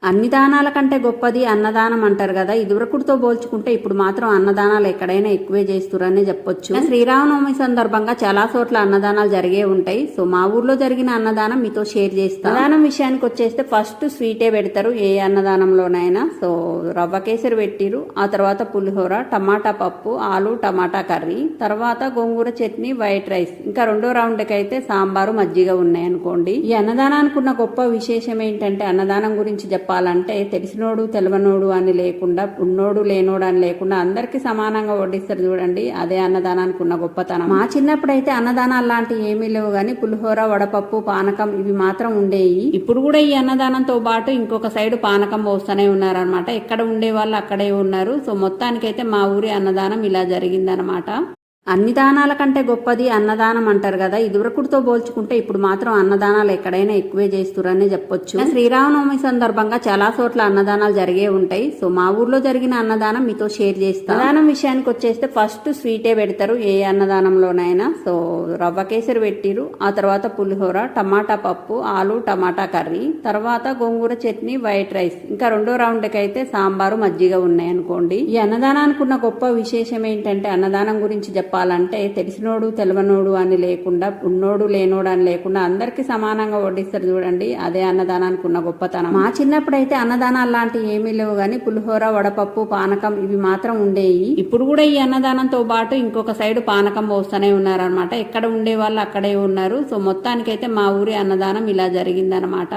అన్ని దానాల కంటే గొప్పది అన్నదానం అంటారు కదా. ఇదివరకుతో పోల్చుకుంటే ఇప్పుడు మాత్రం అన్నదానాలు ఎక్కడైనా ఎక్కువే చేస్తురనే చెప్పొచ్చు. శ్రీరామనవమి సందర్భంగా చాలా చోట్ల అన్నదానాలు జరిగే ఉంటాయి. సో మా ఊర్లో జరిగిన అన్నదానం మీతో షేర్ చేస్తాను. అన్నదానం విషయానికి వచ్చేస్తే ఫస్ట్ స్వీటే పెడతారు ఏ అన్నదానంలోనైనా. సో రవ్వ కేసరి పెట్టిరు, ఆ తర్వాత పులిహోర, టమాటా పప్పు, ఆలు టమాటా కర్రీ, తర్వాత గోంగూర చట్నీ, వైట్ రైస్, ఇంకా రెండో రౌండ్ కి అయితే సాంబారు మజ్జిగ ఉన్నాయి అనుకోండి. ఈ అన్నదానానికి ఉన్న గొప్ప విశేషం ఏంటంటే అన్నదానం గురించి చెప్పాలంటే తెలిసినోడు తెలవనోడు అని లేకుండా, ఉన్నోడు లేనోడు అని లేకుండా అందరికి సమానంగా వడ్డిస్తారు చూడండి. అదే అన్నదానానికి ఉన్న గొప్పతనం. మా చిన్నప్పుడైతే అన్నదానాలు లాంటివి ఏమీ లేవు గానీ పులిహోర, వడపప్పు, పానకం ఇవి మాత్రం ఉండేవి. ఇప్పుడు కూడా ఈ అన్నదానంతో పాటు ఇంకొక సైడ్ పానకం పోస్తూనే ఉన్నారనమాట. ఎక్కడ ఉండే వాళ్ళు అక్కడే ఉన్నారు. సో మొత్తానికైతే మా ఊరి అన్నదానం ఇలా జరిగిందనమాట. అన్ని దానాల కంటే గొప్పది అన్నదానం అంటారు కదా. ఇదివరకుతో పోల్చుకుంటే ఇప్పుడు మాత్రం అన్నదానాలు ఎక్కడైనా ఎక్కువే చేస్తురనే చెప్పొచ్చు. శ్రీరామనవమి సందర్భంగా చాలా చోట్ల అన్నదానాలు జరిగే ఉంటాయి. సో మా ఊర్లో జరిగిన అన్నదానం మీతో షేర్ చేస్తాను. అన్నదానం విషయానికి వచ్చేస్తే ఫస్ట్ స్వీటే పెడతారు ఏ అన్నదానంలోనైనా. సో రవ్వ కేసరి పెట్టిరు, ఆ తర్వాత పులిహోర, టమాటా పప్పు, ఆలు టమాటా కర్రీ, తర్వాత గోంగూర చట్నీ, వైట్ రైస్, ఇంకా రెండో రౌండ్ కి అయితే సాంబారు మజ్జిగ ఉన్నాయి అనుకోండి. ఈ అన్నదానానికి ఉన్న గొప్ప విశేషం ఏంటంటే అన్నదానం గురించి చెప్పాలంటే తెలిసినోడు తెలవనోడు అని లేకుండా, ఉన్నోడు లేనోడు అని లేకుండా అందరికి సమానంగా వడ్డిస్తారు చూడండి. అదే అన్నదానానికి ఉన్న గొప్పతనం. మా చిన్నప్పుడైతే అన్నదానాలు లాంటివి ఏమీ లేవు గానీ పులిహోర, వడపప్పు, పానకం ఇవి మాత్రం ఉండేవి. ఇప్పుడు కూడా ఈ అన్నదానంతో పాటు ఇంకొక సైడ్ పానకం పోస్తూనే ఉన్నారనమాట. ఎక్కడ ఉండే వాళ్ళు అక్కడే ఉన్నారు. సో మొత్తానికైతే మా ఊరి అన్నదానం ఇలా జరిగిందనమాట.